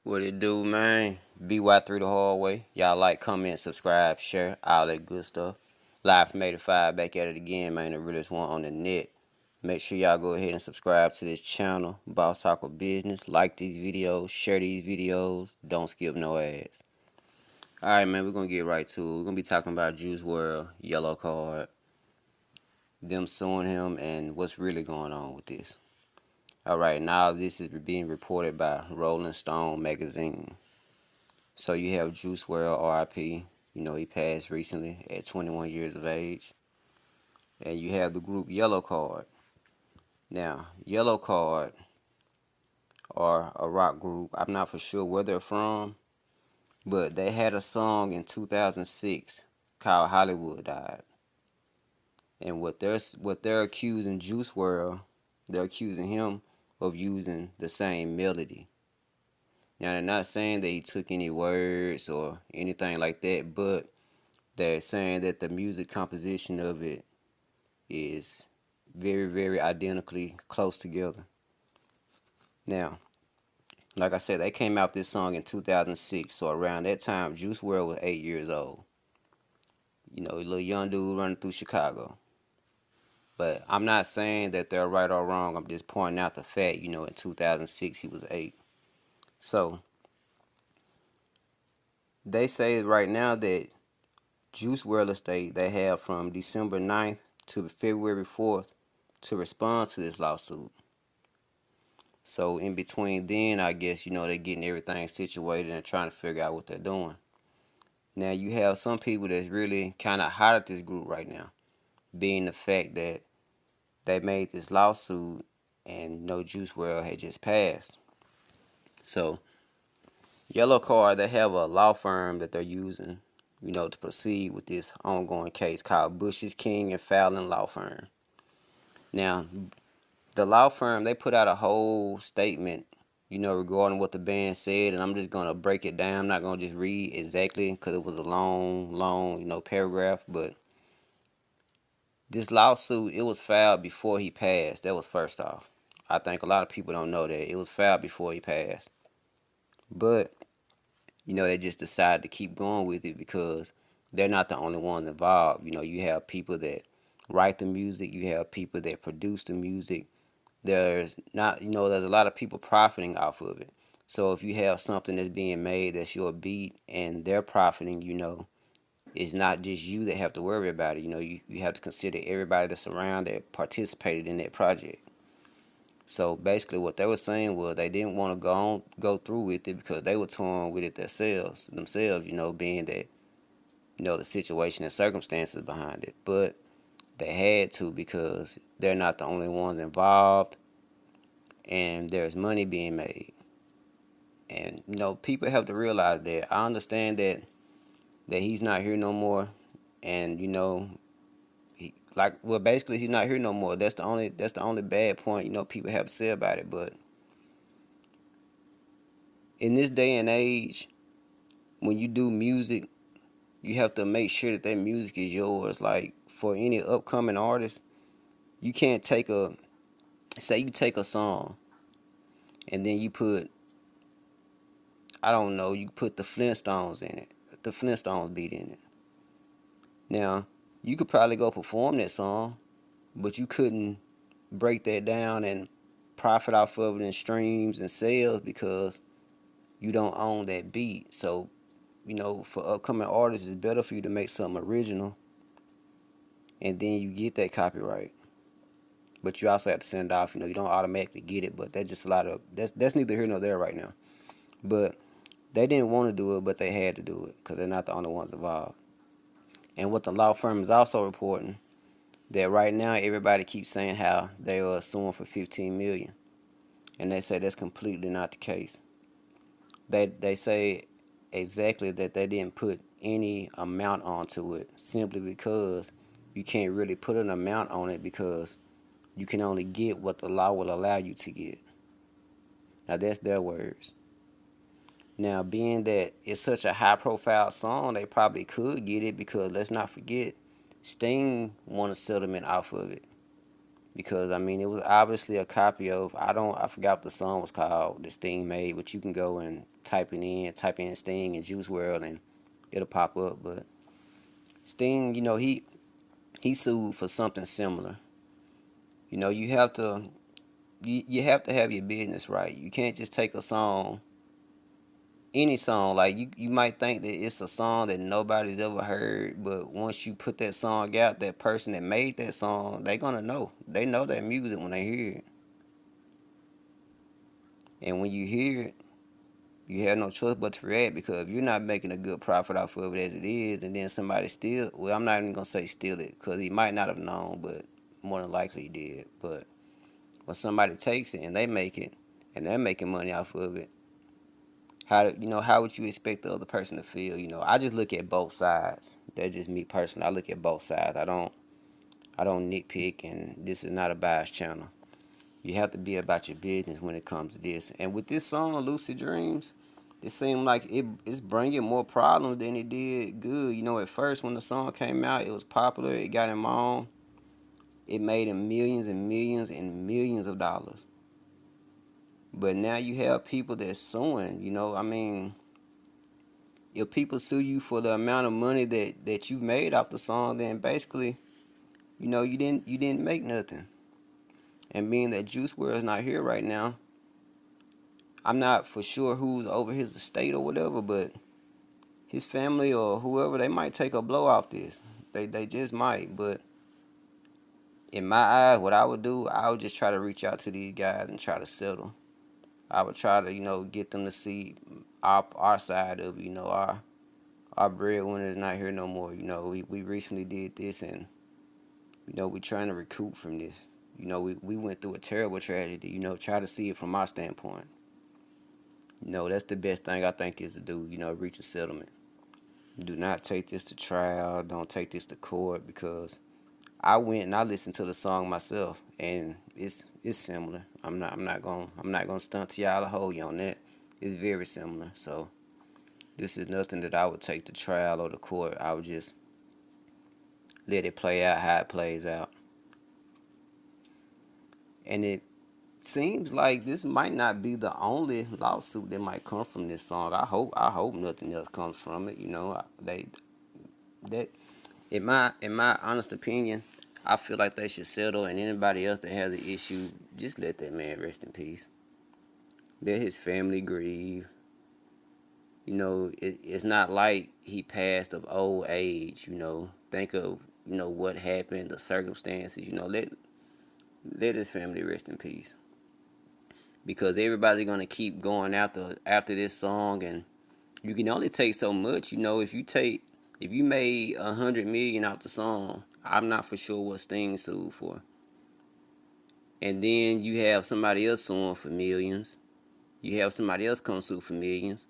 What it do, man? BY3 the hard way. Y'all like, comment, subscribe, share, all that good stuff. Live from 85, back at it again, man. The realest one on the net. Make sure y'all go ahead and subscribe to this channel, Boss Talk of Business. Like these videos, share these videos. Don't skip no ads. Alright, man, we're going to get right to it. We're going to be talking about Juicewrld, yellow card, them suing him, and what's really going on with this. Alright, now this is being reported by Rolling Stone magazine. So you have Juicewrld, RIP. You know, he passed recently at 21 years of age. And you have the group Yellow Card. Now, Yellow Card are a rock group. I'm not for sure where they're from, but they had a song in 2006 called Hollywood Died. And what they're accusing Juicewrld, they're accusing him of using the same melody. Now, they're not saying that he took any words or anything like that, but they're saying that the music composition of it is very, very identically close together. Now, like I said, they came out with this song in 2006, so around that time, Juicewrld was 8 years old. You know, a little young dude running through Chicago. But I'm not saying that they're right or wrong. I'm just pointing out the fact, you know, in 2006 he was 8. So, they say right now that Juicewrld Estate, they have from December 9th to February 4th to respond to this lawsuit. So in between then, I guess, you know, they're getting everything situated and trying to figure out what they're doing. Now you have some people that's really kind of hot at this group right now, being the fact that they made this lawsuit and no Juicewrld had just passed. So Yellow Card, they have a law firm that they're using, you know, to proceed with this ongoing case called Bush's King and Fallon Law Firm. Now, the law firm, they put out a whole statement, you know, regarding what the band said, and I'm just going to break it down. I'm not going to just read exactly because it was a long, you know, paragraph, but this lawsuit, it was filed before he passed. That was first off. I think a lot of people don't know that. It was filed before he passed. But, you know, they just decided to keep going with it because they're not the only ones involved. You know, you have people that write the music, you have people that produce the music. There's not, you know, there's a lot of people profiting off of it. So if you have something that's being made that's your beat and they're profiting, you know, it's not just you that have to worry about it. You know, you have to consider everybody that's around that participated in that project. So basically what they were saying was they didn't want to go through with it because they were torn with it themselves, you know, being that, you know, the situation and circumstances behind it. But they had to because they're not the only ones involved and there's money being made. And you know, people have to realize that. I understand that he's not here no more, and you know, basically he's not here no more. That's the only bad point, you know, people have to say about it. But in this day and age, when you do music, you have to make sure that music is yours. Like for any upcoming artist, you can't take a say you take a song and then you put, I don't know, you put the Flintstones in it, the Flintstones beat in it. Now, you could probably go perform that song, but you couldn't break that down and profit off of it in streams and sales because you don't own that beat. So, you know, for upcoming artists, it's better for you to make something original and then you get that copyright. But you also have to send it off. You know, you don't automatically get it, but that's just a lot of that's neither here nor there right now. But they didn't want to do it, but they had to do it because they're not the only ones involved. And what the law firm is also reporting, that right now everybody keeps saying how they are suing for 15 million, and they say that's completely not the case. They say exactly that they didn't put any amount onto it simply because you can't really put an amount on it because you can only get what the law will allow you to get. Now that's their words. Now, being that it's such a high profile song, they probably could get it because let's not forget, Sting won a settlement off of it. because I mean it was obviously a copy of I forgot what the song was called that Sting made, but you can go and type in Sting and Juicewrld and it'll pop up. But Sting, he sued for something similar. You have to you have to have your business right. You can't just take a song, any song, like you might think that it's a song that nobody's ever heard, but once you put that song out, that person that made that song, they gonna know. They know that music when they hear it. And when you hear it, you have no choice but to react, because if you're not making a good profit off of it as it is, and then somebody steal, well, I'm not even gonna say steal it, because he might not have known, but more than likely he did. But when somebody takes it and they make it, and they're making money off of it, how would you expect the other person to feel? I just look at both sides. That's just me personally. I look at both sides. I don't nitpick, and this is not a biased channel. You have to be about your business when it comes to this. And with this song, Lucid Dreams, it seemed like it's bringing more problems than it did good. At first when the song came out, it was popular. It got him on. It made him millions and millions and millions of dollars. But now you have people that's suing. I mean, if people sue you for the amount of money that you've made off the song, then basically, you didn't make nothing. And being that Juicewrld is not here right now, I'm not for sure who's over his estate or whatever, but his family or whoever, they might take a blow off this. They just might. But in my eyes, what I would do, I would just try to reach out to these guys and try to settle. I would try to, get them to see our side of, our breadwinner is not here no more. We recently did this, and we trying to recoup from this. We went through a terrible tragedy. Try to see it from our standpoint. That's the best thing I think is to do. Reach a settlement. Do not take this to trial. Don't take this to court, because I went and I listened to the song myself, and it's similar. I'm not gonna stunt to y'all or hold you on that. It's very similar. So this is nothing that I would take to trial or to court. I would just let it play out how it plays out. And it seems like this might not be the only lawsuit that might come from this song. I hope nothing else comes from it. They that in my honest opinion, I feel like they should settle, and anybody else that has an issue, just let that man rest in peace. Let his family grieve. It's not like he passed of old age. Think of what happened, the circumstances. Let his family rest in peace, because everybody's gonna keep going after this song, and you can only take so much. If you made 100 million off the song, I'm not for sure what Sting sued for. And then you have somebody else suing for millions. You have somebody else come sue for millions.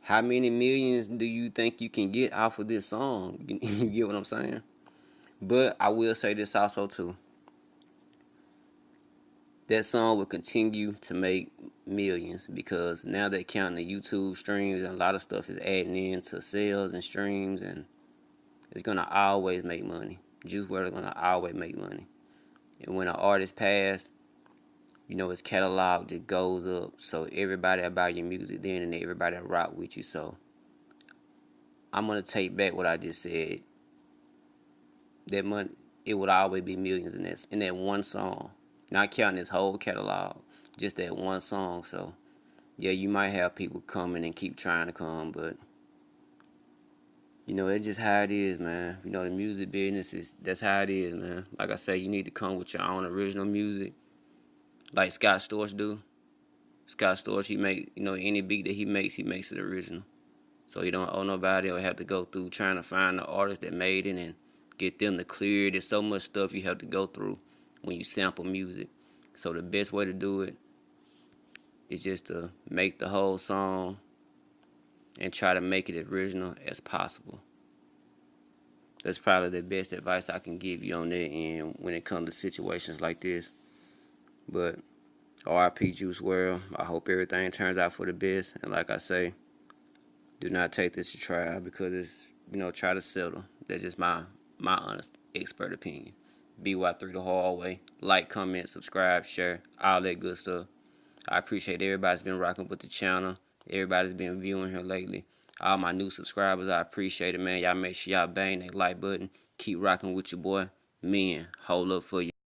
How many millions do you think you can get off of this song? You get what I'm saying? But I will say this also too. That song will continue to make millions, because now they're counting the YouTube streams, and a lot of stuff is adding into sales and streams, and it's gonna always make money. Juicewrld is gonna always make money. And when an artist pass, his catalog just goes up. So everybody will buy your music then, and everybody will rock with you. So I'm gonna take back what I just said. That money, it would always be millions in that one song. Not counting his whole catalog, just that one song. So yeah, you might have people coming and keep trying to come, but it's just how it is, man. The music business that's how it is, man. Like I say, you need to come with your own original music, like Scott Storch do. Scott Storch, he make any beat that he makes it original. So you don't owe nobody or have to go through trying to find the artist that made it and get them to clear it. There's so much stuff you have to go through when you sample music. So the best way to do it is just to make the whole song and try to make it original as possible. That's probably the best advice I can give you on that end when it comes to situations like this. But RIP Juicewrld, I hope everything turns out for the best. And like I say, do not take this to trial, because it's, try to settle. That's just my honest expert opinion. BY3 the hard way. Like, comment, subscribe, share, all that good stuff. I appreciate everybody's been rocking with the channel. Everybody's been viewing here lately. All my new subscribers, I appreciate it, man. Y'all make sure y'all bang that like button. Keep rocking with your boy. Men, hold up for you.